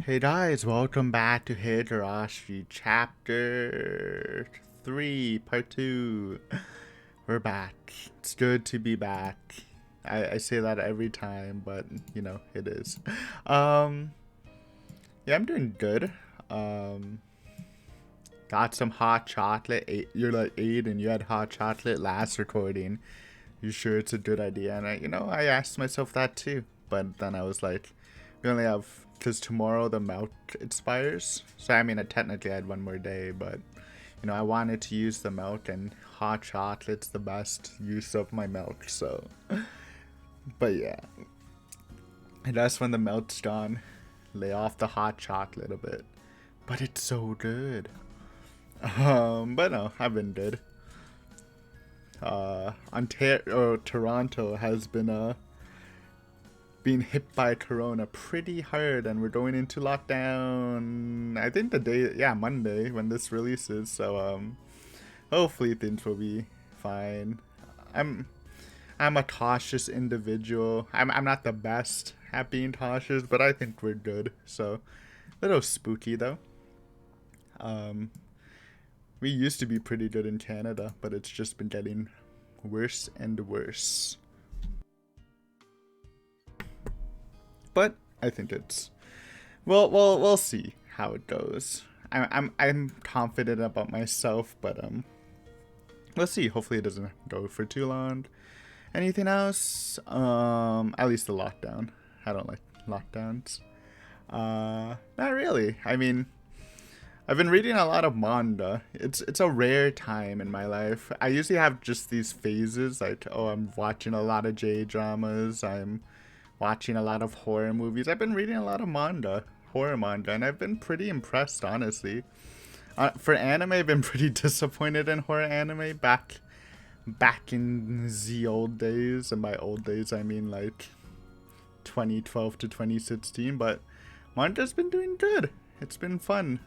Hey guys, welcome back to Higurashi Chapter 3, Part 2. We're back. It's good to be back. I say that every time, but it is. Um, yeah, I'm doing good. Um, got some hot chocolate. You're like 8 and you had hot chocolate last recording. You sure it's a good idea? And I asked myself that too. But then I was like, we only have, because tomorrow the milk expires. So I mean, I technically had one more day, but I wanted to use the milk, and hot chocolate's the best use of my milk. So, but yeah, and that's when the milk's gone. Lay off the hot chocolate a bit, but it's so good. But no, I've been good. Toronto has been being hit by corona pretty hard, and we're going into lockdown. I think Monday when this releases. So hopefully things will be fine. I'm I'm a cautious individual. I'm not the best at being cautious, but I think we're good. So a little spooky though. Um we used to be pretty good in Canada, but it's just been getting worse and worse. But I think it's we'll see how it goes. I'm confident about myself, but let's see. Hopefully it doesn't go for too long. Anything else? At least the lockdown. I don't like lockdowns. Not really. I mean, I've been reading a lot of manga. It's a rare time in my life. I usually have just these phases like, oh, I'm watching a lot of J dramas. I'm watching a lot of horror movies. I've been reading a lot of manga, horror manga, and I've been pretty impressed, honestly. For anime, I've been pretty disappointed in horror anime back in the old days. And by old days, I mean like 2012 to 2016. But manga's been doing good. It's been fun.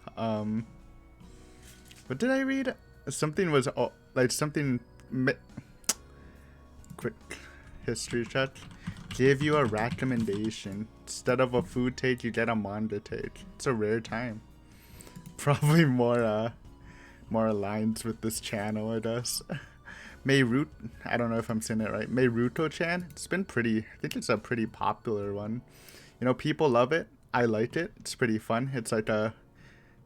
What did I read? Something was like something. Quick history check. Give you a recommendation. Instead of a food take, you get a manga take. It's a rare time. Probably more aligns with this channel, I guess. Mayroot, I don't know if I'm saying it right. Mayruto-chan. It's been pretty. I think it's a pretty popular one. People love it. I like it. It's pretty fun. It's like a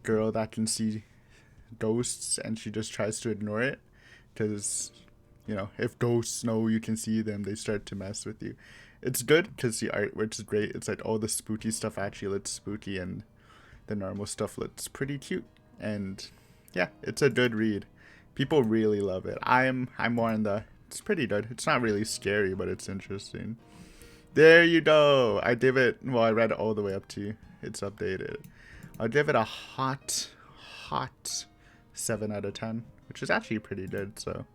girl that can see ghosts, and she just tries to ignore it because if ghosts know you can see them, they start to mess with you. It's good because the artwork is great. It's like all the spooky stuff actually looks spooky, and the normal stuff looks pretty cute. And yeah, it's a good read. People really love it. I'm more in the. It's pretty good. It's not really scary, but it's interesting. There you go. I give it. Well, I read it all the way up to. It's updated. I'll give it a hot 7 out of 10, which is actually pretty good. So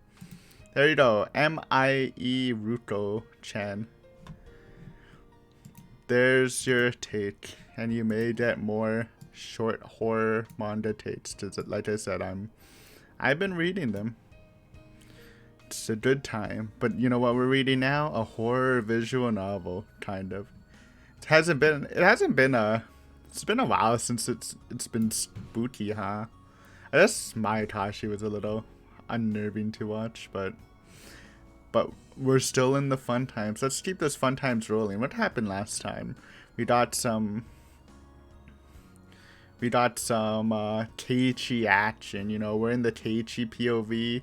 there you go. M.I.E. Ruko-chan. There's your take, and you may get more short horror manga takes. Cause like I said, I've been reading them. It's a good time, but you know what we're reading now? A horror visual novel, kind of. It's been a while since it's been spooky, huh? I guess Mayakashi was a little unnerving to watch, but we're still in the fun times. Let's keep those fun times rolling. What happened last time? We got some Keiichi action. We're in the Keiichi POV,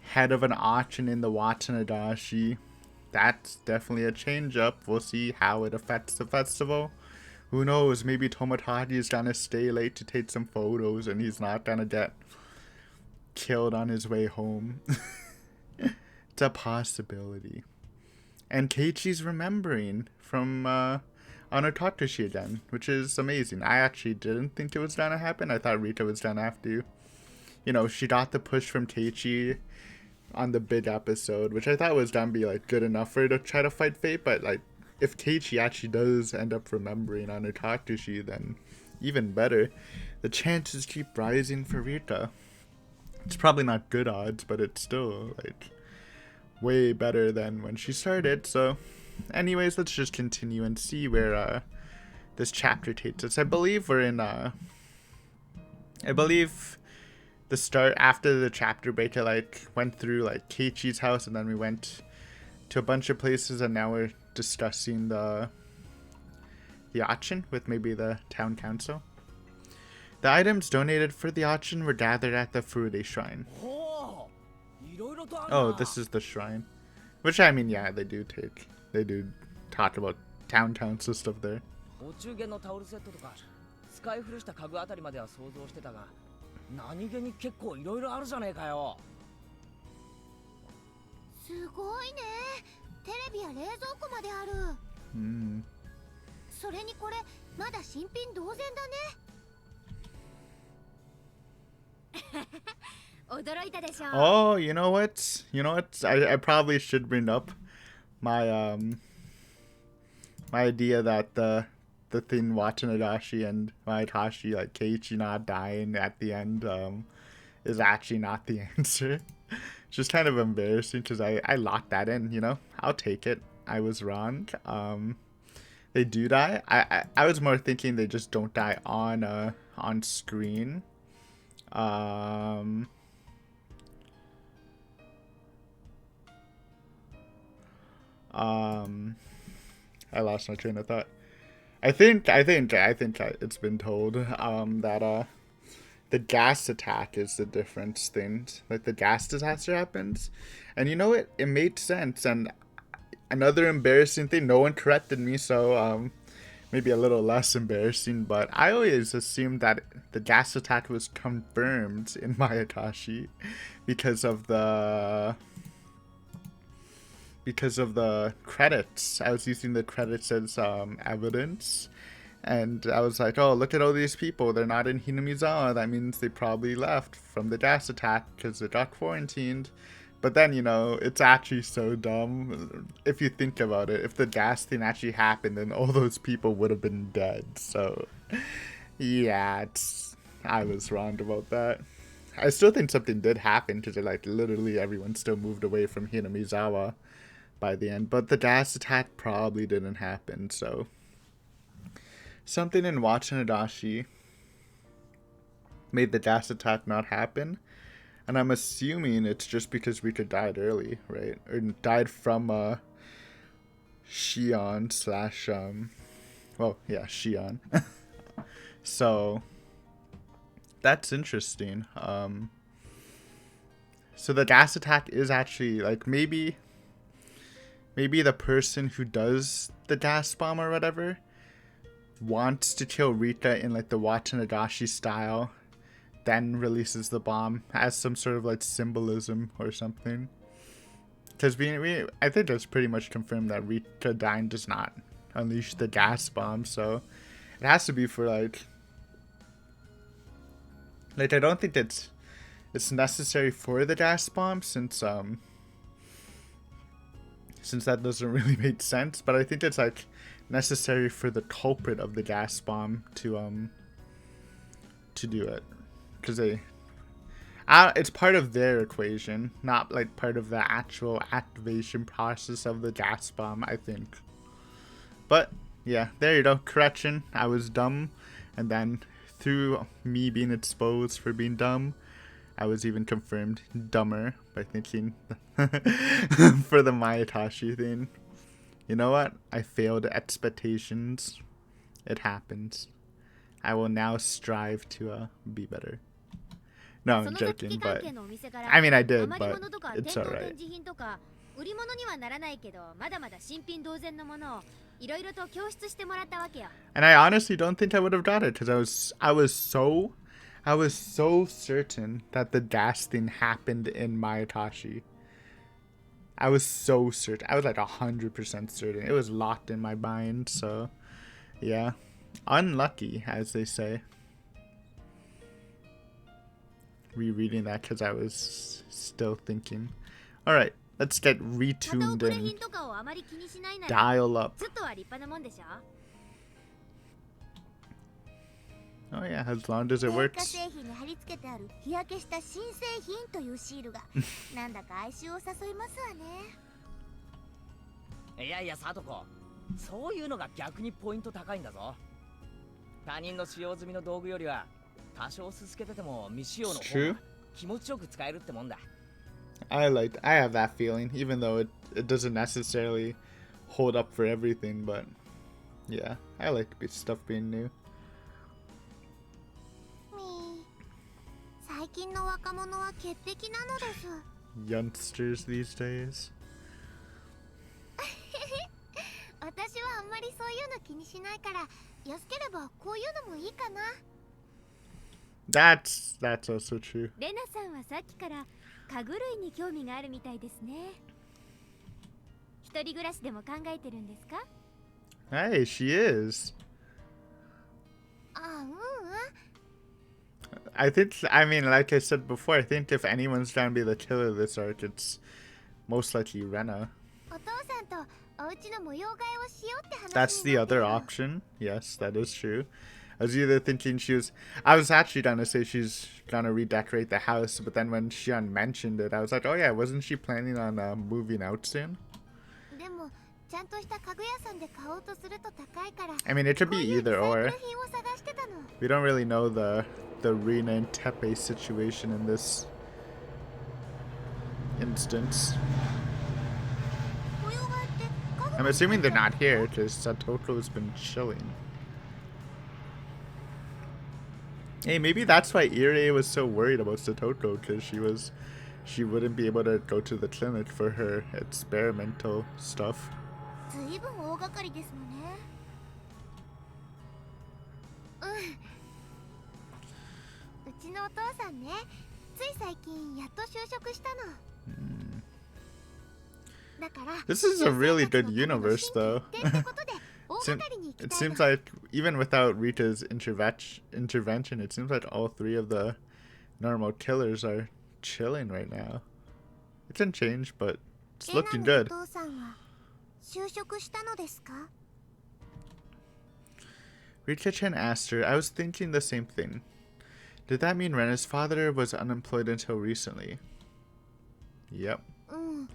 head of an auction in the Watanagashi. That's definitely a change up. We'll see how it affects the festival. Who knows? Maybe Tomotachi is gonna stay late to take some photos, and he's not gonna get killed on his way home. It's a possibility. And Keiichi's remembering from Anotatashi again, which is amazing. I actually didn't think it was gonna happen. I thought Rita was gonna have to. She got the push from Keiichi on the big episode, which I thought was gonna be like good enough for her to try to fight fate, but like if Keiichi actually does end up remembering Anotatashi, then even better. The chances keep rising for Rita. It's probably not good odds, but it's still like way better than when she started. So anyways, let's just continue and see where this chapter takes us. I believe we're in I believe the start after the chapter break, I like went through like Keiichi's house, and then we went to a bunch of places, and now we're discussing the auction with maybe the town council. The items donated for the auction were gathered at the Furude Shrine. Oh, this is the shrine. Which, I mean, yeah, they do talk about town council stuff there. Oh, you know what? I probably should bring up my my idea that the thing Watanashi and Maitashi, like Keiichi not dying at the end, is actually not the answer. It's just kind of embarrassing because I locked that in, you know? I'll take it. I was wrong. They do die. I was more thinking they just don't die on screen. I lost my train of thought. I think it's been told that the gas attack is the difference thing. Like the gas disaster happens, and you know it made sense. And another embarrassing thing, no one corrected me, so maybe a little less embarrassing, but I always assumed that the gas attack was confirmed in Mayakashi because of the credits. I was using the credits as evidence, and I was like, oh, look at all these people, they're not in Hinamizawa, that means they probably left from the gas attack because they got quarantined. But then, you know, it's actually so dumb if you think about it. If the gas thing actually happened, then all those people would have been dead. So yeah, I was wrong about that. I still think something did happen because like literally everyone still moved away from Hinamizawa by the end, but the gas attack probably didn't happen. So something in Watanashi made the gas attack not happen, and I'm assuming it's just because Rika died early, right? Or died from Shion slash well, yeah, Shion. So that's interesting. So the gas attack is actually like maybe the person who does the gas bomb or whatever wants to kill Rika in like the Watanagashi style, then releases the bomb as some sort of like symbolism or something. Because I think it's pretty much confirmed that Rika dying does not unleash the gas bomb, so it has to be for like I don't think it's necessary for the gas bomb since that doesn't really make sense, but I think it's like necessary for the culprit of the gas bomb to do it, because it's part of their equation, not like part of the actual activation process of the gas bomb, I think. But yeah, there you go, correction. I was dumb, and then through me being exposed for being dumb, I was even confirmed dumber by thinking for the Mayatashi thing. You know what? I failed expectations. It happens. I will now strive to be better. No, I'm joking, but I mean I did, but it's alright. And I honestly don't think I would have got it because I was so certain that the gas thing happened in Mayatashi. I was so certain. I was like 100% certain. It was locked in my mind. So yeah, unlucky, as they say. Rereading that because I was still thinking. All right, let's get retuned and dial up. Oh yeah, as long as it works. いやいや、サトコ、そういうのが逆にポイント高いんだぞ。他人の使用済みの道具よりは多少すすけてても未使用の It's 方 true. が気持ちよく使えるってもんだ。I have that feeling, even though it doesn't necessarily hold up for everything, but yeah, I like stuff being new. 最近の若者は潔癖なのです。Youngsters these days. 私はあんまりそういうの気にしないから、安ければこういうのもいいかな。That's also true. レナさんはさっきから家具類に興味があるみたいですね。一人暮らしでも考えてるんですか？ Hey, she is. あ、I mean, like I said before, I think if anyone's gonna be the killer of this arc, it's most likely Rena. お父さんとお家の模様替えをしようって話 That's に the なって other る。 option. Yes, that is true. I was either thinking I was actually gonna say she's gonna redecorate the house, but then when Shion mentioned it, I was like, oh yeah, wasn't she planning on moving out soon? でもちゃんとした家具屋さんで買おうとすると高いから。 I mean, it could こう be いうリサ either イク or. ル品を探してたの。 We don't really know the Rena and Tepe situation in this instance. 模様替えって家具 I'm assuming they're not here because Satoko's been chilling. Hey, maybe that's why Irie was so worried about Satoko, because she wouldn't be able to go to the clinic for her experimental stuff. ずいぶん大掛かりですのね。うちのお父さんね、つい最近やっと就職したの。だから This is a really good universe, though. ってことで大 Sim- 掛かりに行き It たい seems の。 like even without Rita's intervention, it seems like all three of the normal killers are chilling right now. It can change, but it's レナ looking のお good. 父さんは就職したのですか？ Rita-chan asked her, I was thinking the same thing. Did that mean Rena's father was unemployed until recently? Yep. うん。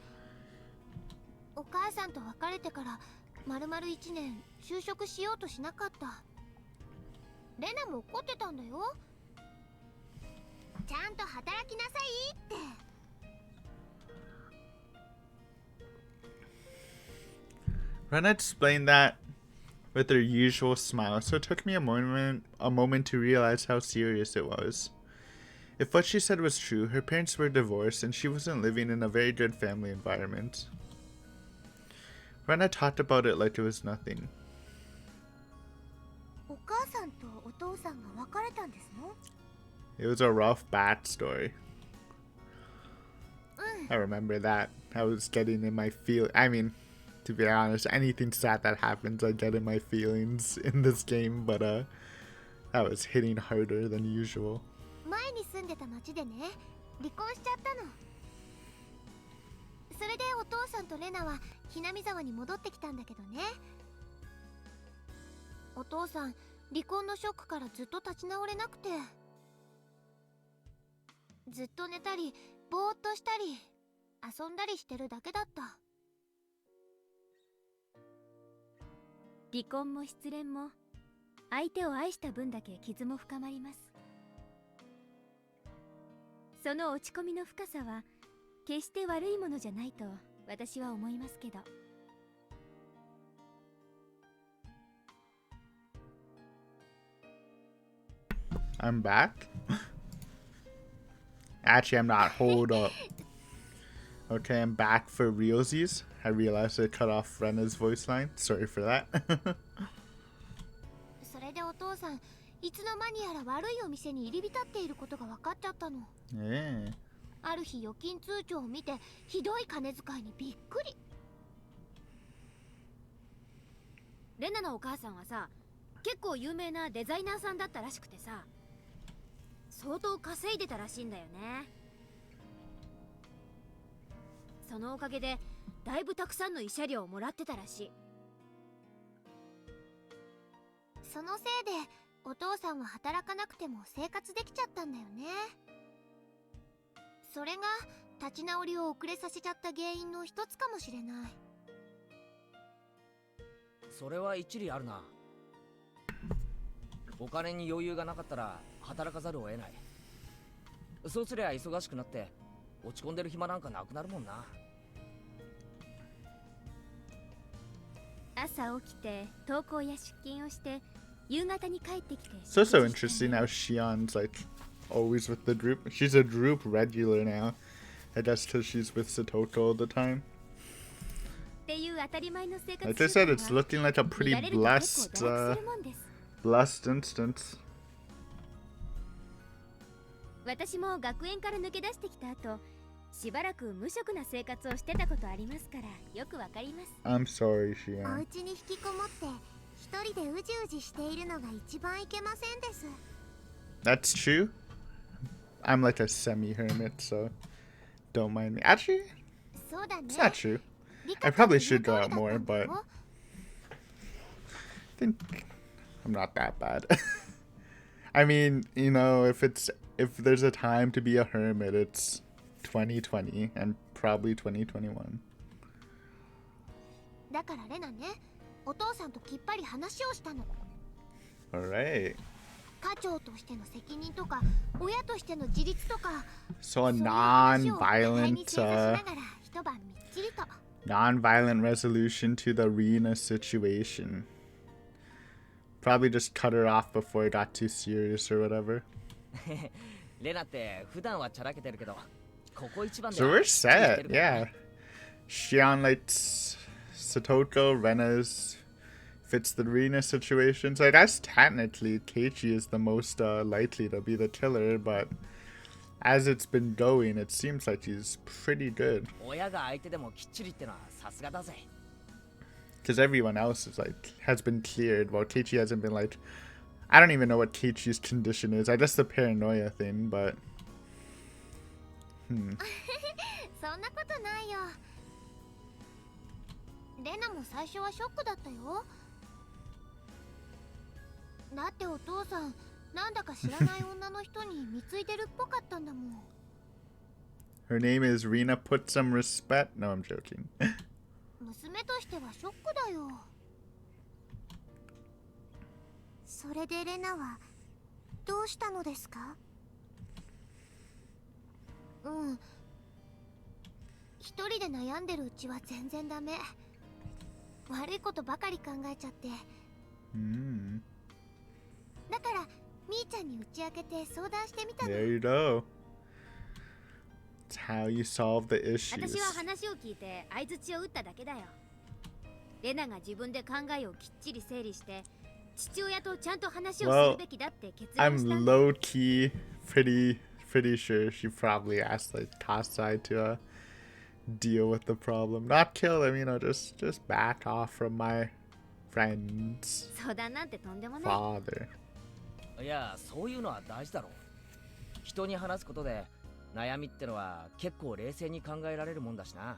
お母さんと別れてからまるまる1年就職しようとしなかった。レナも怒ってたんだよ。ちゃんと働きなさいって。 Rena explained that with her usual smile, so it took me a moment to realize how serious it was. If what she said was true, her parents were divorced and she wasn't living in a very good family environment. Rena talked about it like it was nothing. お母さんとお父さんが別れたんですの？ It was a rough backstory. うん。 I remember that. I was getting in my I mean, to be honest, anything sad that happens, I get in my feelings in this game, but that was hitting harder than usual. 前に住んでた町でね、離婚しちゃったの。それでお父さんとレナはひなみ沢に戻ってきたんだけどね。お父さん、離婚のショックからずっと立ち直れなくて、ずっと寝たりぼーっとしたり遊んだりしてるだけだった。離婚も失恋も相手を愛した分だけ傷も深まります。その落ち込みの深さは決して悪いものじゃないと私は思いますけど。I'm back? Actually, I'm not. Hold up. Okay, I'm back for realsies. I realized I cut off Rena's voice line. Sorry for that. それでお父さん、いつの間にやら悪いお店に入り浸っていることが分かっちゃったの。 yeah. ある日預金通帳を見てひどい金遣いにびっくり。レナのお母さんはさ、結構有名なデザイナーさんだったらしくてさ、相当稼いでたらしいんだよね。そのおかげでだいぶたくさんの慰謝料をもらってたらしい。そのせいでお父さんは働かなくても生活できちゃったんだよね。それが立ち直りを遅れさせちゃった原因の一つかもしれない。それは一理あるな。お金に余裕がなかったら働かざるを得ない。そうすりゃ忙しくなって落ち込んでる暇なんかなくなるもんな。朝起きて登校や出勤をして夕方に帰ってきて So interesting how Shion's like always with the group. She's a group regular now. I guess till she's with Satoko all the time. っていう当たり前の生活 Like I said, it's looking like a pretty blessed instance. 私も学園から抜け出してきた後、しばらく無職な生活をしてたことありますからよくわかります。 I'm sorry, お Shion. 家に引きこもって一人でうじうじしているのが一番いけませんです。 That's true. I'm like a semi-hermit, so don't mind me. Actually, そうだね。 it's not true. リ I カちゃん probably の should 言 go う out 通りだった more, んだ but よ。 I think I'm not that bad. I mean, you know, if there's a time to be a hermit, it's 2020 and probably 2021. だからレナね、お父さんときっぱり話をしたの。 Alright. 課長としての責任とか、親としての自立とか、 So a そういう話をお互いに non-violent, 正座しながら一晩みっちりと。 non-violent resolution to the Rena situation. Probably just cut her off before it got too serious or whatever. レナって普段はチャラけてるけど、ここ一番で So we're set, yeah. Shion lights Satoko, Rena's fits the Rena situation. So I guess technically Keiichi is the most likely to be the killer, but as it's been going, it seems like he's pretty good. 親が相手でもきっちりってのはさすがだぜ。 Because everyone else is like has been cleared, while Keiichi hasn't been like. I don't even know what Keiichi's condition is. I guess the paranoia thing, but そんなことないよ。レナも最初はショックだったよ。だってお父さん、なんだか知らない女の人に貢いでるっぽかったんだもん。 her name is Rena. Put some respect. No, I'm joking. 娘としてはショックだよ。それでレナはどうしたのですか？一人で悩んでるうちは全然ダメ。悪いことばかり考えちゃって。だからみーちゃんに打ち明けて相談してみたの。 There you go. It's how you solve the issues. 私は話を聞いて相槌を打っただけだよ。レナが自分で考えをきっちり整理して父親とちゃんと話をするべきだって決断したん I'm だ。 low key pretty sure she probably asked like Kasai to deal with the problem, not kill him, you know, just back off from my friend's 相談なんてとんでもない。 father. いや、そういうのは大事だろう。人に話すことで悩みってのは結構冷静に考えられるもんだしな。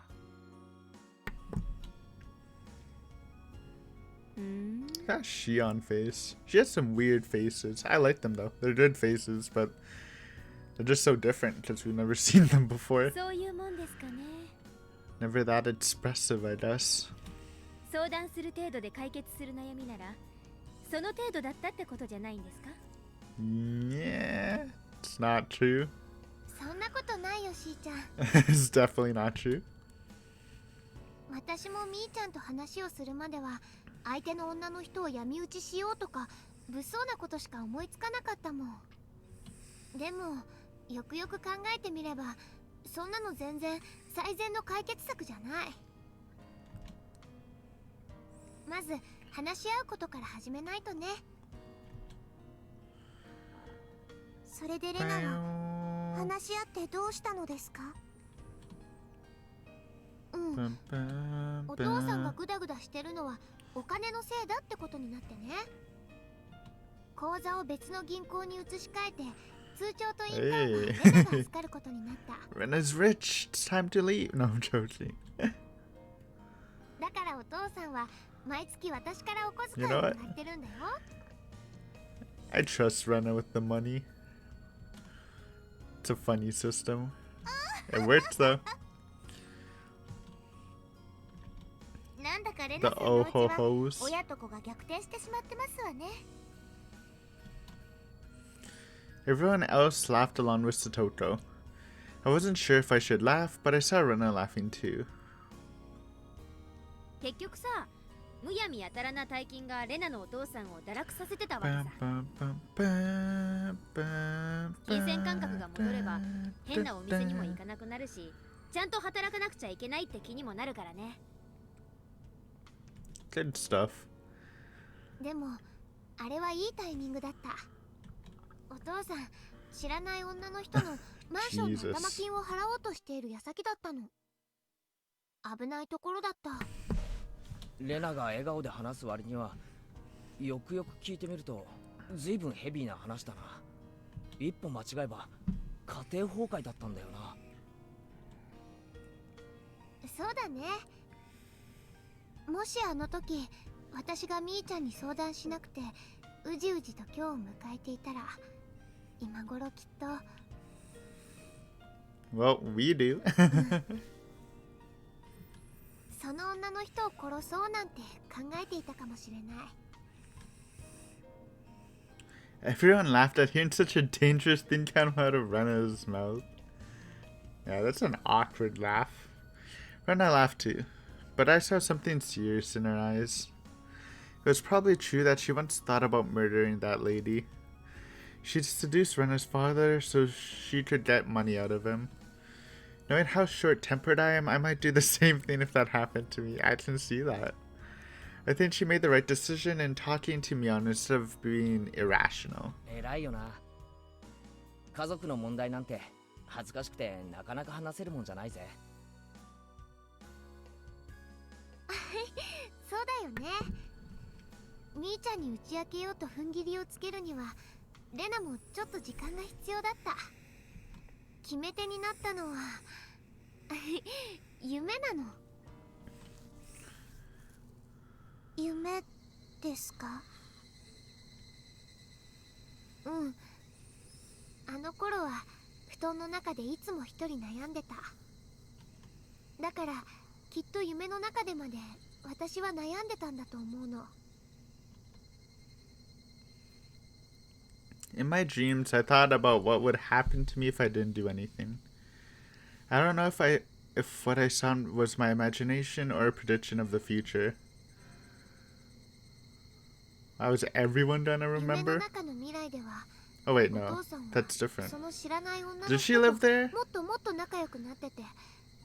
That Shion face. She has some weird faces. I like them though. They're good faces, but they're just so different because we've never seen them before. そういうもんですかね。 Never that expressive, I guess. 相談する程度で解決する悩みならその程度だったってことじゃないんですか？ Yeah, it's not true. そんなことないよ、しーちゃん。 It's definitely not true. 私もみーちゃんと話をするまでは相手の女の人を闇討ちしようとか物騒なことしか思いつかなかったもん。でもよくよく考えてみればそんなの全然最善の解決策じゃない。まず話し合うことから始めないとね。それでレナは話し合ってどうしたのですか？お父さんがグダグダしてるのはお金のせいだってことになってね。口座を別の銀行に移し替えて通帳と印鑑はレナが預かることになった。 Rena's rich. It's time to leave. No, I'm joking. だからお父さんは毎月私からお小遣いをもらってるんだよ。 I trust Rena with the money. It's a funny system. It works though. なんだかレ The ナさんのお家は oh-ho-hos. 親と子が逆転してしまってますわね。Everyone else laughed along with Satoto. I wasn't sure if I should laugh, but I saw Rena laughing too. 結局さ、むやみやたらな大金がレナのお父さんを堕落させてたわけさ。金銭感覚が戻れば変なお店にも行かなくなるし、ちゃんと働かなくちゃいけないって気にもなるからね。Good stuff. でもあれはいいタイミングだった。お父さん、知らない女の人のマンションの頭金を払おうとしている矢先だったの。危ないところだった。レナが笑顔で話す割には、よくよく聞いてみるとずいぶんヘビーな話だな。一歩間違えば家庭崩壊だったんだよな。そうだね。もしあの時私がみーちゃんに相談しなくてうじうじと今日を迎えていたら、今頃きっと。 Well, we do. その女の人を殺そうなんて考えていたかもしれない。 Everyone laughed at hearing such a dangerous thing come out of Rena's mouth. Yeah, that's an awkward laugh. Rena laughed too, but I saw something serious in her eyes. It was probably true that she once thought about murdering that lady. She'd seduced Rena's father so she could get money out of him. Knowing how short-tempered I am, I might do the same thing if that happened to me. I can see that. I think she made the right decision in talking to Mion instead of being irrational. 偉いよな。家族の問題なんて恥ずかしくてなかなか話せるもんじゃないぜ。そうだよね。みーちゃんに打ち明けようと踏ん切りをつけるにはレナもちょっと時間が必要だった。決め手になったのは夢なの。夢ですか？うん。あの頃は布団の中でいつも一人悩んでた。だからきっと夢の中でまで私は悩んでたんだと思うの。 In my dreams, I thought about what would happen to me if I didn't do anything. I don't know if what I saw was my imagination or a prediction of the future. Was everyone gonna remember? Oh wait, no. That's different. Did she live there?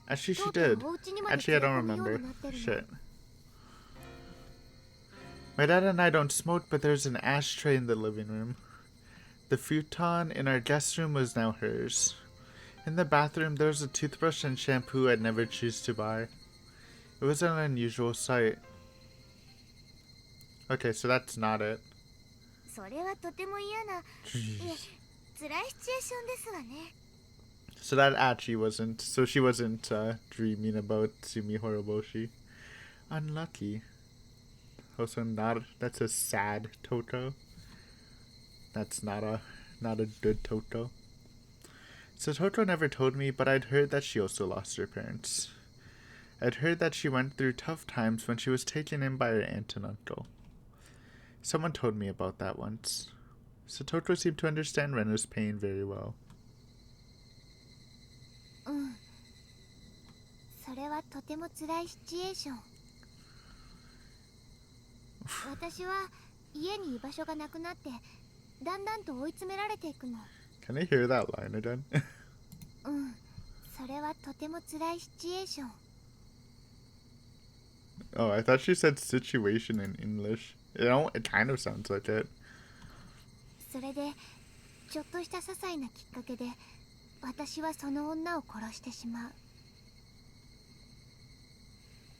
Actually, she did. Actually, I don't remember. Shit. My dad and I don't smoke, but there's an ashtray in the living room. The futon in our guest room was now hers. In the bathroom, there was a toothbrush and shampoo I'd never choose to buy. It was an unusual sight. Okay, so that's not it. So that actually wasn't. So she wasn't dreaming about Sumi Horoboshi. Unlucky. Also not. That's a sad Toto. That's not a good Toto. So Toto never told me, but I'd heard that she also lost her parents. I'd heard that she went through tough times when she was taken in by her aunt and uncle. Someone told me about that once. So Toto seemed to understand Rena's pain very well. それはとても辛いシチュエーション。私は家に居場所がなくなってだんだんと追い詰められていくの。 Can I hear that line again? それはとても辛いシチュエーション。 Oh, I thought she said situation in English. You know, it kind of sounds like it. それでちょっとした些細なきっかけで私はその女を殺してしまう。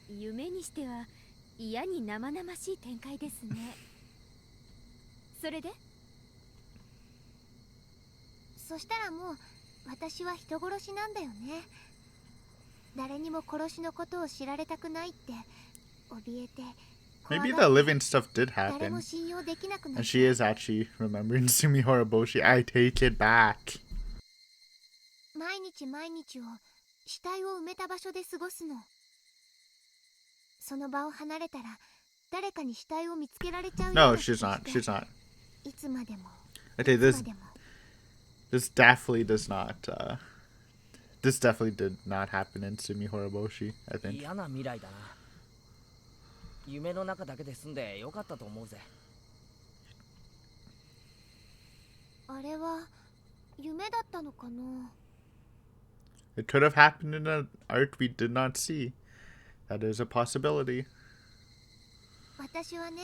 夢にしては嫌に生々しい展開ですね。それで？そしたらもう私は人殺しなんだよね。誰にも殺しのことを知られたくないって怯えて。 Maybe the living stuff did happen. And she is actually remembering Sumi Horoboshi. I take it back. 毎日毎日を死体を埋めた場所で過ごすの。その場を離れたら誰かに死体を見つけられちゃうような。 No, she's not. She's not. いつまでも。 Okay, this This definitely does not. This definitely did not happen in Sumi Horoboshi, I think. 嫌な未来だな。夢の中だけで済んでよかったと思うぜ。あれは夢だったのかな。 It could have happened in an art we did not see. That is a possibility. 私はね、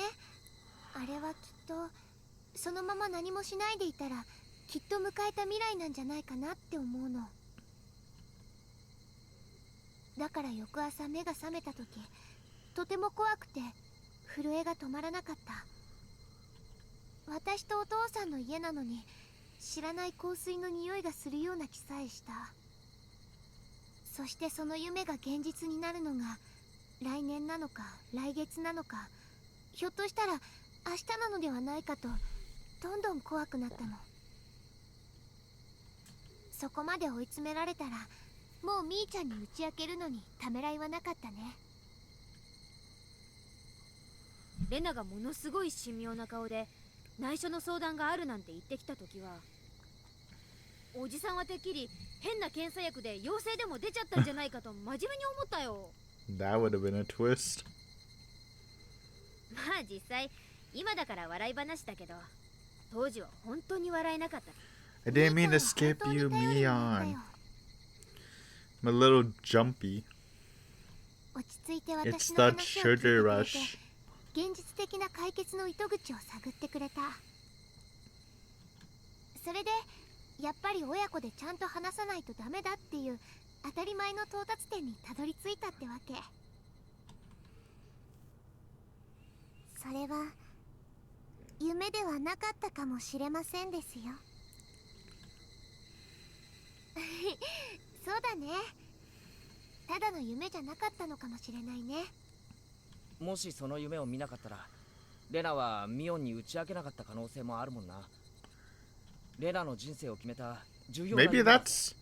あれはきっとそのまま何もしないでいたらきっと迎えた未来なんじゃないかなって思うの。だから翌朝目が覚めた時、とても怖くて震えが止まらなかった。私とお父さんの家なのに知らない香水の匂いがするような気さえした。そしてその夢が現実になるのが来年なのか来月なのか、ひょっとしたら明日なのではないかとどんどん怖くなったの。そこまで追い詰められたらもうみーちゃんに打ち明けるのにためらいはなかったね。レナがものすごい神妙な顔で内緒の相談があるなんて言ってきた時は、おじさんはてっきり変な検査薬で陽性でも出ちゃったんじゃないかと真面目に思ったよ。That would have been a twist. まあ実際今だから笑い話だけど、当時は本当に笑えなかった。 I didn't mean to skip you, Mion. I'm a little jumpy. 落ち着いて It's 私の that 話を聞いて sugar くれて rush. 現実的な解決の糸口を探ってくれた。それでやっぱり親子でちゃんと話さないとダメだっていう当たり前の到達点にたどり着いたってわけ。それは夢ではなかったかもしれませんですよ。そうだね。ただの夢じゃなかったのかもしれないね。もしその夢を見なかったら、レナはミオンに打ち明けなかった可能性もあるもんな。レナの人生を決めた重要な Maybe that's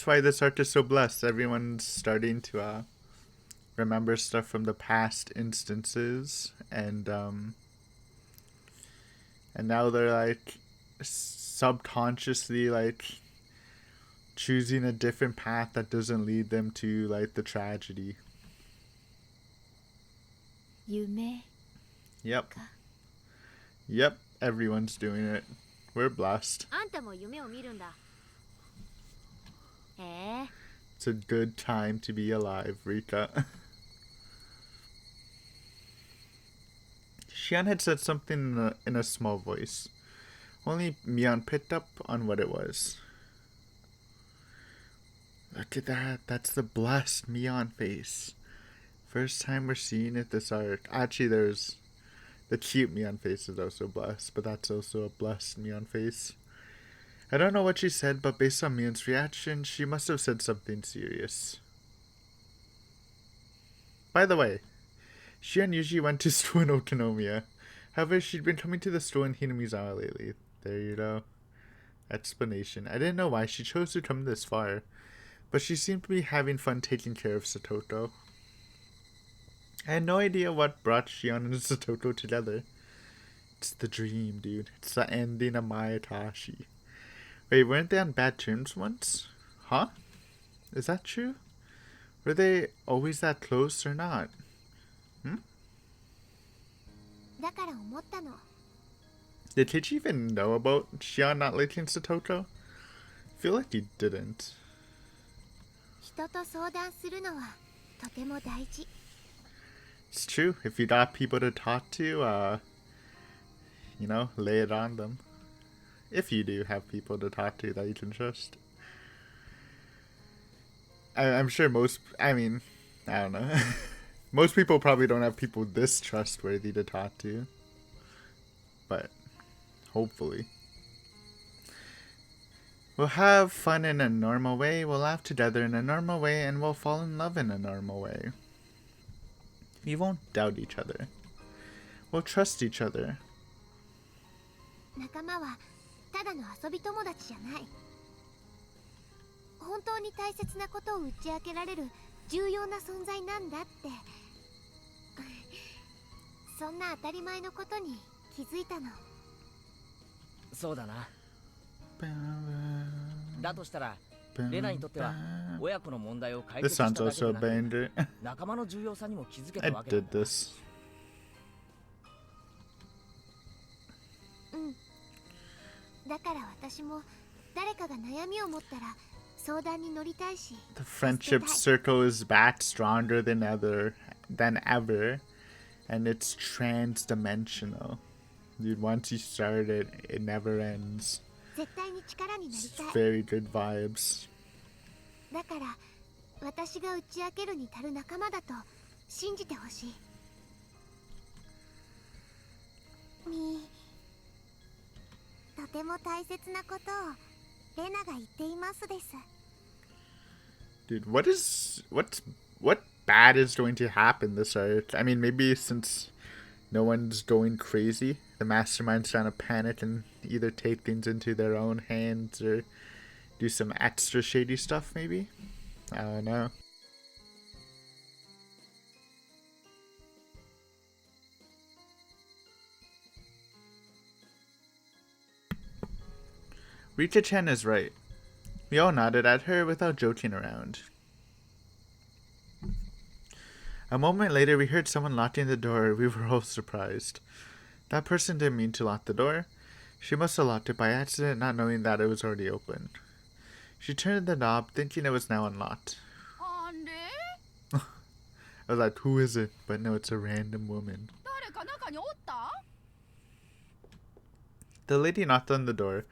why this art is so blessed. Everyone's starting to remember stuff from the past instances, and now they're like subconsciously like choosing a different path that doesn't lead them to like the tragedy. 夢 Yep. Yep, everyone's doing it. We're blessed. あんたも夢を見るんだ。へえ。 It's a good time to be alive, Rika. Xian had said something in a small voice. Only Mion picked up on what it was. Look at that. That's the blessed Mion face. First time we're seeing it this art. Actually, there's the cute Mion face is also blessed, but that's also a blessed Mion face. I don't know what she said, but based on Mion's reaction, she must have said something serious. By the way, Xian usually went to school in Okinomiya. However, she'd been coming to the store in Hinamizawa lately. There you go. Explanation. I didn't know why she chose to come this far, but she seemed to be having fun taking care of Satoto. I had no idea what brought Xian and Satoto together. It's the dream, dude. It's the ending of Mayatashi. Wait, weren't they on bad terms once? Huh? Is that true? Were they always that close or not? Hmm? だから思ったの。 Did Kichi even know about Xian not liking Satoto? I feel like he didn't. 人と相談するのはとても大事。 It's true. If you got people to talk to, lay it on them. If you do have people to talk to that you can trust. I'm sure I don't know. Most people probably don't have people this trustworthy to talk to. But, hopefully. We'll have fun in a normal way, we'll laugh together in a normal way, and we'll fall in love in a normal way. We won't doubt each other. We'll trust each other. 仲間はただの遊び友達じゃない。本当に大切なことを打ち明けられる重要な存在なんだって。そんな当たり前のことに気づいたの。そうだな。だとしたらレナにとっては親子の問題を解 This 決した sounds だけ also で a なく banger. 仲間の重要さにも気づけ I たわけなん did だな。 this. だから私も誰かが悩みを持ったら相談に乗りたいし、 The friendship circle is back stronger than ever, and it's trans-dimensional. Dude, once you start it, it never ends. 絶対に力になり It's たい。 very good vibes. だから私が打ち明けるに足る仲間だと信じてほしい。とても大切なことをレナが言っていますです。 Dude, what bad is going to happen this arc? I mean, maybe since no one's going crazy, the mastermind's trying to panic and either take things into their own hands or do some extra shady stuff, maybe? I don't know. Rita Chen is right. We all nodded at her without joking around. A moment later, we heard someone locking the door. We were all surprised. That person didn't mean to lock the door. She must have locked it by accident, not knowing that it was already open. She turned the knob, thinking it was now unlocked. I was like, who is it? But no, it's a random woman. The lady knocked on the door.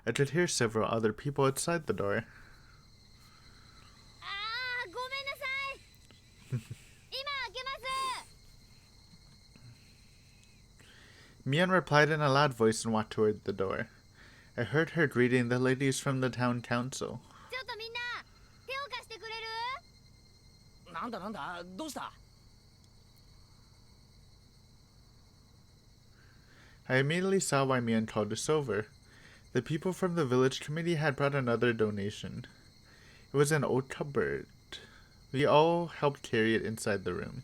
I could hear several other people outside the door. Mian replied in a loud voice and walked toward the door. I heard her greeting the ladies from the town council. なんだなんだ、どうした？ I immediately saw why Mian called us over. The people from the village committee had brought another donation. It was an old cupboard. We all helped carry it inside the room.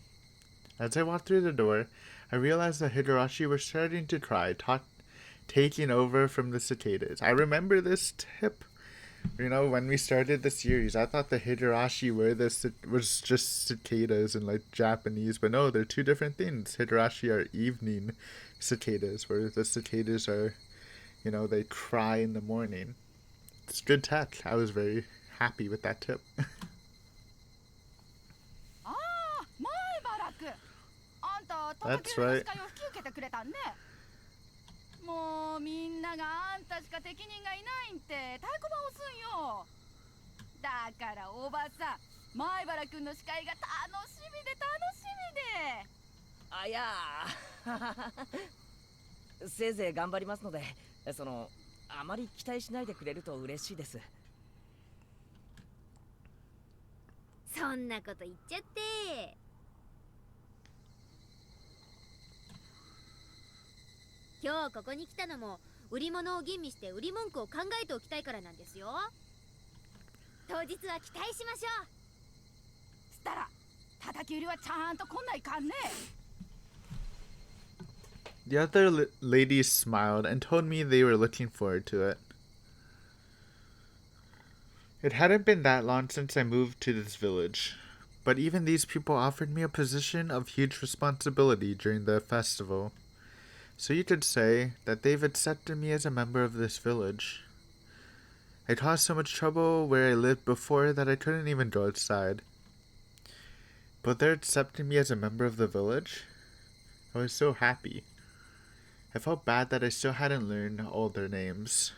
As I walked through the door, I realized that Higurashi was starting to cry, taking over from the cicadas. I remember this tip. You know, when we started the series, I thought the Higurashi was just cicadas in like Japanese, but no, they're two different things. Higurashi are evening cicadas, where the cicadas are, you know, they cry in the morning. It's good tech. I was very happy with that tip. That's right. もうみんながあんたしか適任がいないんって太鼓判押すんよ。だからおばさん、前原くんの司会が楽しみで楽しみで。あ、いやせいぜい頑張りますので、あまり期待しないでくれると嬉しいです。そんなこと言っちゃって。今日ここに来たのも売り物を吟味して売り文句を考えておきたいからなんですよ。当日は期待しましょう。したら叩き売りはちゃんと来んないかんね。 The other ladies smiled and told me they were looking forward to it. It hadn't been that long since I moved to this village, but even these people offered me a position of huge responsibility during the festival. So you could say that they've accepted me as a member of this village. I caused so much trouble where I lived before that I couldn't even go outside. But they're accepting me as a member of the village? I was so happy. I felt bad that I still hadn't learned all their names,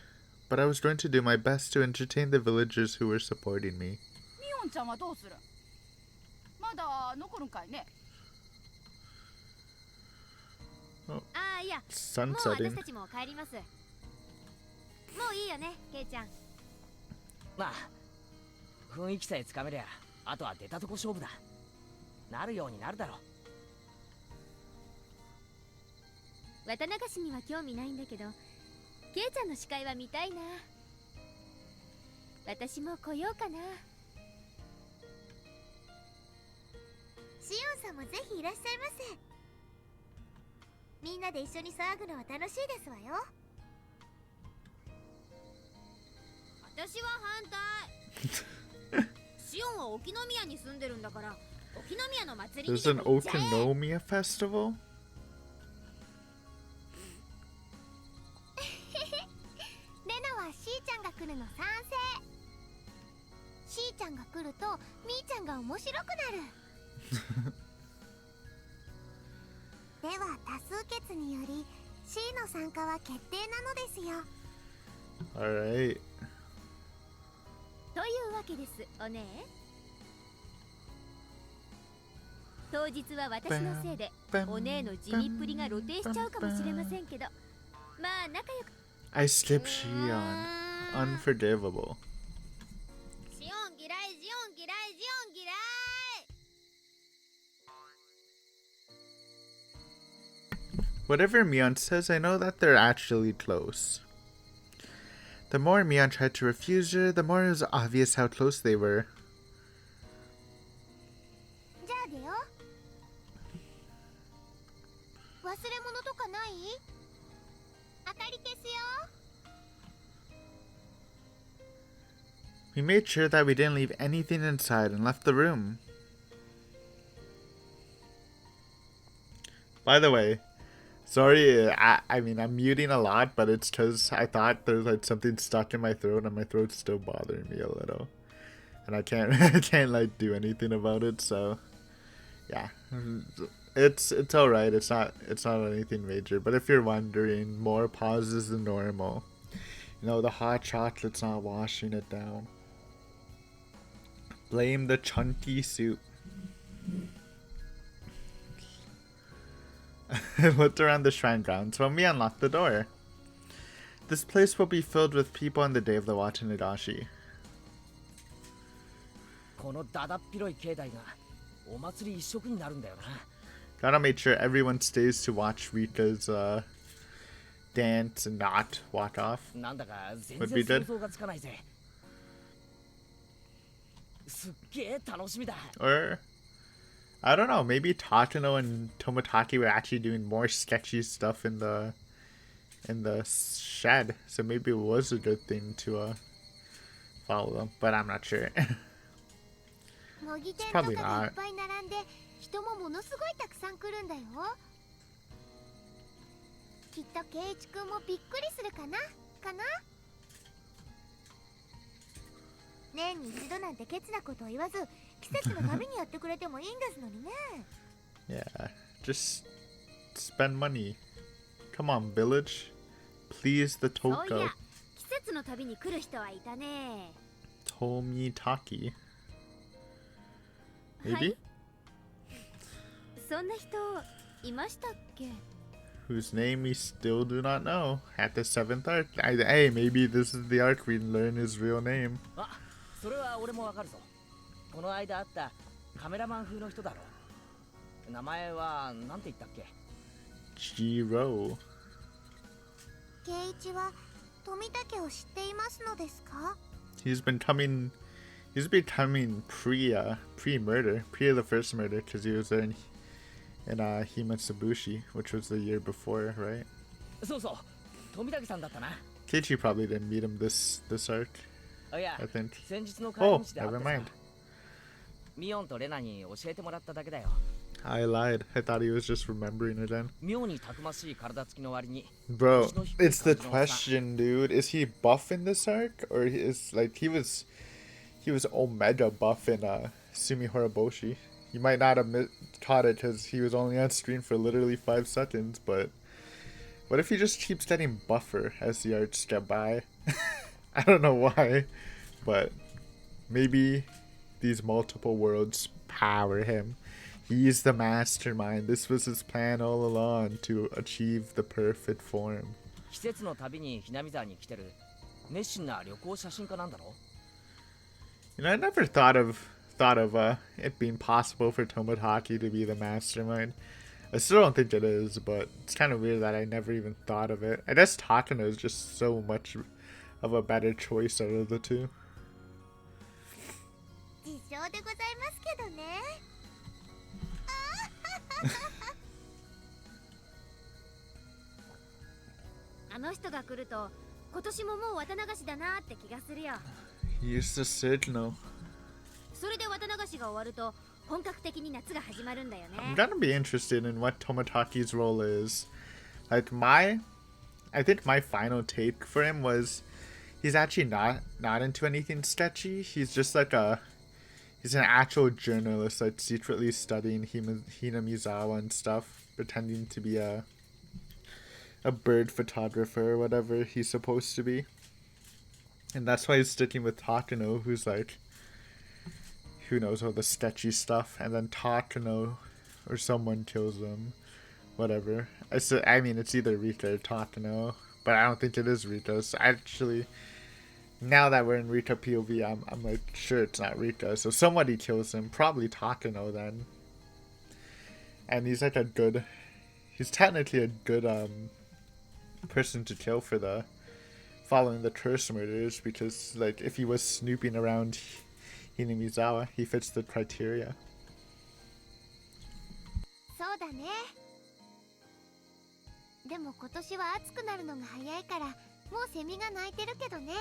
but I was going to do my best to entertain the villagers who were supporting me. ミオンちゃんはどうする？まだ残るんかいね。 Oh, ああ、いや、もう sunsetting. 私たちも帰ります。もういいよね、ケイちゃん。まあ、雰囲気さえつかめりゃ、あとは出たとこ勝負だ。なるようになるだろう。綿流しには興味ないんだけど、ケイちゃんの司会は見たいな。私も来ようかな。シオンさんもぜひいらっしゃいませ。みんなで一緒に騒ぐのは楽しいですわよ。私は反対。シオンは沖宮に住んでるんだから、沖宮の祭りに There's で an も行っちゃえ。 Okinomiya festival? レナはしーちゃんが来るの賛成。しーちゃんが来るとみーちゃんが面白くなる。では多数決により C の参加は決定なのですよ。 Alright. というわけです、おねえ。当日は私のせいでお姉の地味っぷりが露呈しちゃうかもしれませんけど、まあ仲良く。 I skip Shion. Unforgivable. シオン嫌い、ジオン嫌い、ジオン嫌い。 Whatever Mion says, I know that they're actually close. The more Mion tried to refuse her, the more it was obvious how close they were. じゃあだよ。忘れ物とかない？明かり消すよ。 We made sure that we didn't leave anything inside and left the room. By the way, sorry, I mean, I'm muting a lot, but it's because I thought there's like something stuck in my throat and my throat's still bothering me a little. And I can't, I can't like do anything about it, so yeah. It's alright, it's not anything major, but if you're wondering, more pauses than normal. You know, the hot chocolate's not washing it down. Blame the chunky soup. I looked around the shrine grounds when we unlocked the door. This place will be filled with people on the day of the Higurashi. このだだっ広い境内がお祭り一色になるんだよな。 Gotta make sure everyone stays to watch Rika's dance and not walk off. なんだか全 Would be 然 good. 想像がつかないぜ。すっげえ楽しみだ。 Or, I don't know, maybe Takano and Tomotaki were actually doing more sketchy stuff in the shed. So maybe it was a good thing to follow them, but I'm not sure. 模擬店とかがいっぱい並んで人もものすごいたくさん来るんだよ。きっと圭一くんもびっくりするかな年に一度なんてケチなことを言わず季節のためにやってくれてもいいんですのにね。 Yeah, just spend money. Come on, village. Please the そうい Toko. や、季節の旅に来る人はいたね。 Tomitaki. は Maybe? い、そんな人いましたっけ？ Whose name we still do not know. At the 7th arc. Hey, maybe this is the arc we learn his real name. あ、それは俺もわかるぞ。この間会ったカメラマン風の人だろ。名前はなんて言ったっけ？ Jiro. 圭一は富武を知っていますのですか？ He's becoming pre-murder, pre the first murder, because he was there in Himatsubushi, which was the year before, right? そうそう、富武さんだったな。 Keiichi probably didn't meet him this arc, いや I think. 先日の帰り Oh, 道で会って never さ mind. ミオンとレナに教えてもらっただけだよ。 I lied. I thought he was just remembering it then. 妙にたくましい体つきの割に Bro, it's the question, dude. Is he buff in this arc, or is like he was Omega buff in Sumi Horoboshi? You might not have caught it because he was only on screen for literally 5 seconds. But what if he just keeps getting buffer as the arcs get by? I don't know why, but maybe these multiple worlds power him. He's the mastermind. This was his plan all along to achieve the perfect form. 季節の旅にひなみ沢に来てる熱心な旅行写真家なんだろ。 You know, I never thought of it being possible for Tomotaki to be the mastermind. I still don't think it is, but it's kind of weird that I never even thought of it. I guess Takano is just so much of a better choice out of the two. 自称でございますけどね。あの人が来ると今年ももう綿流しだなって気がするよ。 Use the signal. それで綿流しが終わると本格的に夏が始まるんだよね。 I'm gonna be interested in what Tomotaki's role is. Like I think my final take for him was he's actually not into anything sketchy. He's just like he's an actual journalist, like secretly studying Hinamizawa and stuff, pretending to be a bird photographer or whatever he's supposed to be. And that's why he's sticking with Takano, who's like, who knows all the sketchy stuff, and then Takano or someone kills him, whatever. I mean, it's either Rika or Takano, but I don't think it is Rika. So actually, now that we're in Rika POV, I'm like sure it's not Rika. So somebody kills him, probably Takano then. And he's like he's technically a good person to kill for following the curse murders, because like if he was snooping around Hinamizawa, he fits the criteria. そうだね。でも今年は暑くなるのが早いからもうセミが鳴いてるけどね。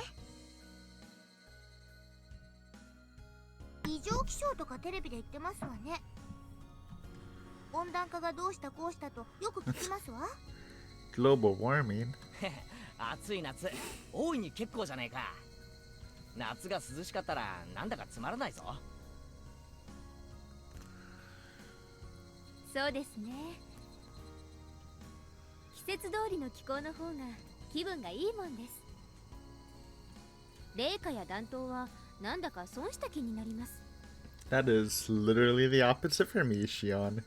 異常気象とかテレビで言ってますわね。温暖化がどうしたこうしたとよく聞きますわ。Global warming. 暑い夏大いに結構じゃねえか。夏が涼しかったらなんだかつまらないぞ。そうですね。季節通りの気候の方が気分がいいもんです。冷夏や暖冬はなんだか損した気になります。 That is literally the opposite for me, Shion.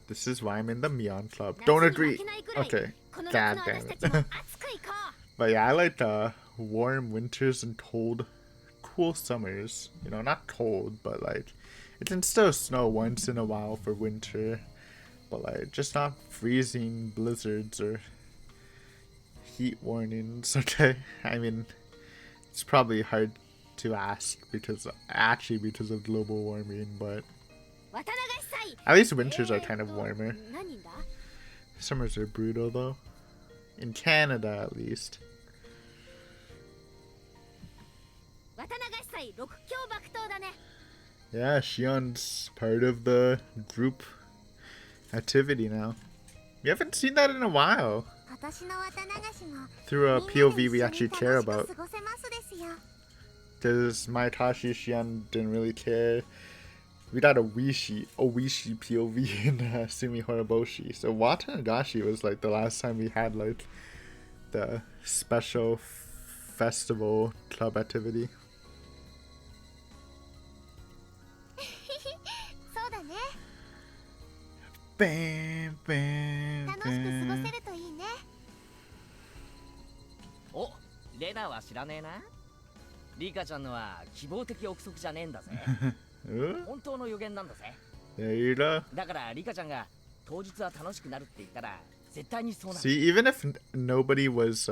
This is why I'm in the Mion Club. Don't agree. Okay. God damn it. But yeah, I like warm winters and cool summers. You know, not cold, but like it can still snow once in a while for winter. But like just not freezing blizzards or heat warnings. Okay. I mean, it's probably hard to ask because of global warming, but at least winters are kind of warmer. Summers are brutal though. In Canada at least. Yeah, Shion's part of the group activity now. We haven't seen that in a while. Through a POV we actually care about. Because Mayatashi Shion didn't really care. We got a Wishi POV in Sumi Horoboshi. So Watanagashi was like the last time we had like the special festival club activity. Bam, bam, bam. お、レナは知らねえな。リカちゃんのは希望的憶測じゃねえんだぜ。本当の予言なんだぜ。だからリカちゃんが当日は楽しくなるって言ったら絶対にそうなる。See, even if nobody was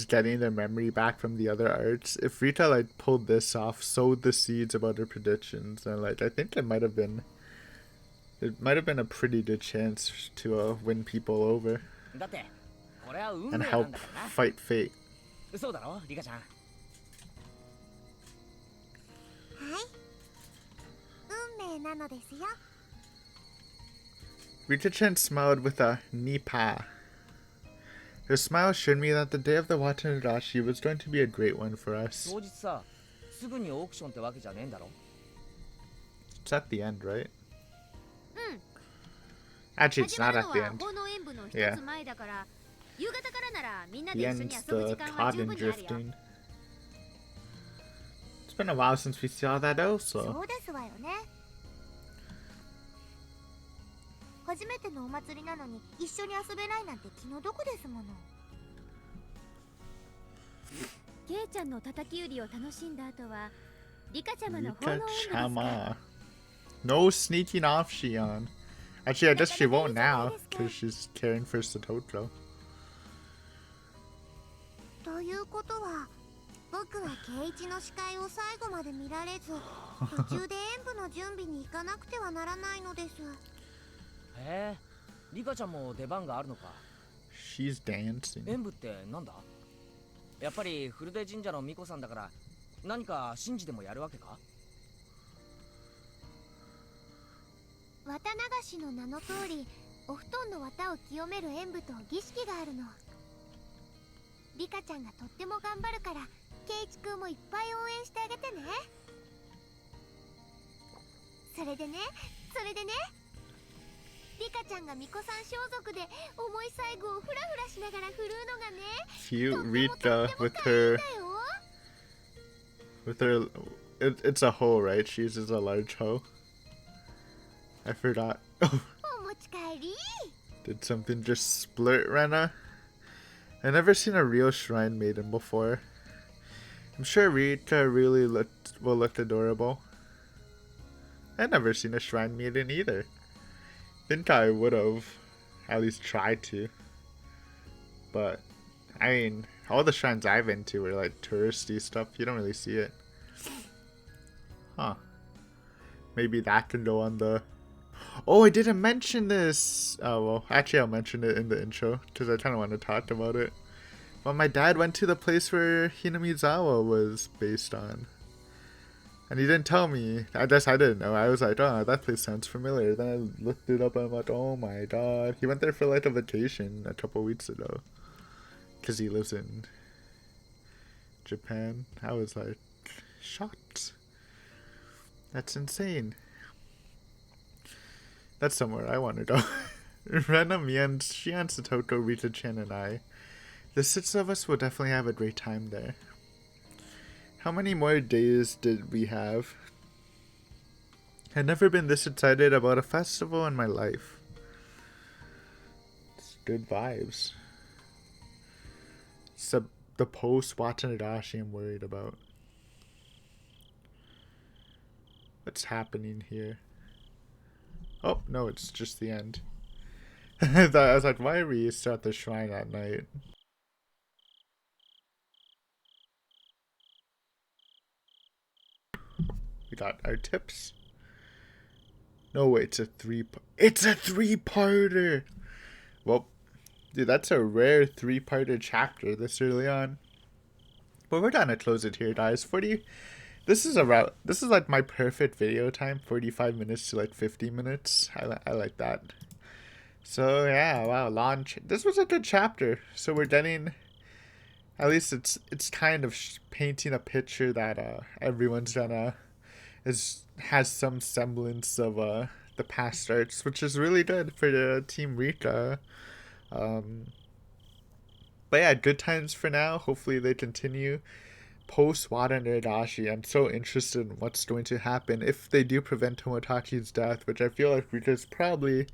getting their memory back from the other arts, if Rita like pulled this off, sowed the seeds of other predictions, and like I think it might have been a pretty good chance to win people over and help fight fate. そうだろ、リカちゃん。Rita-chan smiled with a nipa. Her smile showed me that the day of the Watanagashi was going to be a great one for us. 当日さ、すぐにオークションってわけじゃねえんだろ。It's at the end, right? Actually, it's not at the end. Yeah. The end's the cotton drifting. It's been a while since we saw that also. 初めてのお祭りなのに一緒に遊べないなんて気の毒ですもの。ケイちゃんの叩き売りを楽しんだ後はリカちゃまの奉納演舞ですか。 No sneaking off, Shion. Actually, I guess she won't now because she's caring for Satoto. ということは僕はケイイチの司会を最後まで見られず途中で演舞の準備に行かなくてはならないのです。へえ、リカちゃんも出番があるのか。She's dancing. 演舞ってなんだ？やっぱり古出神社の巫女さんだから何か神事でもやるわけか？綿流しの名の通り、お布団の綿を清める演舞と儀式があるの。リカちゃんがとっても頑張るから、ケイチ君もいっぱい応援してあげてね。それでね、リカちゃんが巫女さん装束で重い細工をフラフラしながら振るうのがね、Cute Rita with her it's a hoe, right? She uses a large hoe. I forgot. お持ち帰り。 Did something just split, Rena? I've never seen a real shrine maiden before. I'm sure Rita really will look adorable. I've never seen a shrine maiden either. Think I would have at least tried to. But, I mean, all the shrines I've been to were like touristy stuff. You don't really see it. Huh. Maybe that can go on the... Oh, I didn't mention this! Oh, well, actually I'll mention it in the intro, because I kind of want to talk about it. But my dad went to the place where Hinamizawa was based on. And he didn't tell me. I guess I didn't know. I was like, oh, that place sounds familiar. Then I looked it up and I'm like, oh my god. He went there for like a vacation a couple weeks ago. Because he lives in Japan. I was like, shocked. That's insane. That's somewhere I want to go. Rena, Mian, Shian, Satoko, Rita-chan, and I. The 6 of us will definitely have a great time there. How many more days did we have? I've never been this excited about a festival in my life. It's good vibes. It's the post-Watanabe I'm worried about. What's happening here? Oh, no, it's just the end. I was like, why are we still at the shrine at night? We got our tips. No, wait, it's a three-parter! Well, dude, that's a rare three-parter chapter this early on. But we're gonna close it here, guys. This is like my perfect video time, 45 minutes to like 50 minutes. I like that. So yeah, wow, launch. This was a good chapter. So we're getting, at least it's kind of painting a picture that everyone's gonna has some semblance of the past arcs, which is really good for the Team Rika. But yeah, good times for now. Hopefully they continue. Post Wada Niradashi, I'm so interested in what's going to happen if they do prevent Tomotachi's death, which I feel like Rika's probably,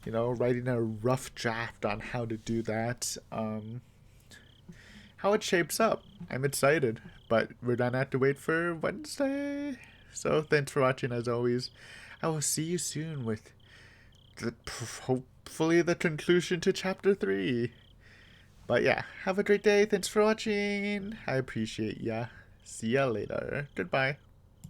you know, writing a rough draft on how to do that. How it shapes up, I'm excited, but we're gonna have to wait for Wednesday. So thanks for watching as always. I will see you soon with hopefully the conclusion to chapter 3. But yeah, have a great day. Thanks for watching. I appreciate ya. See ya later. Goodbye.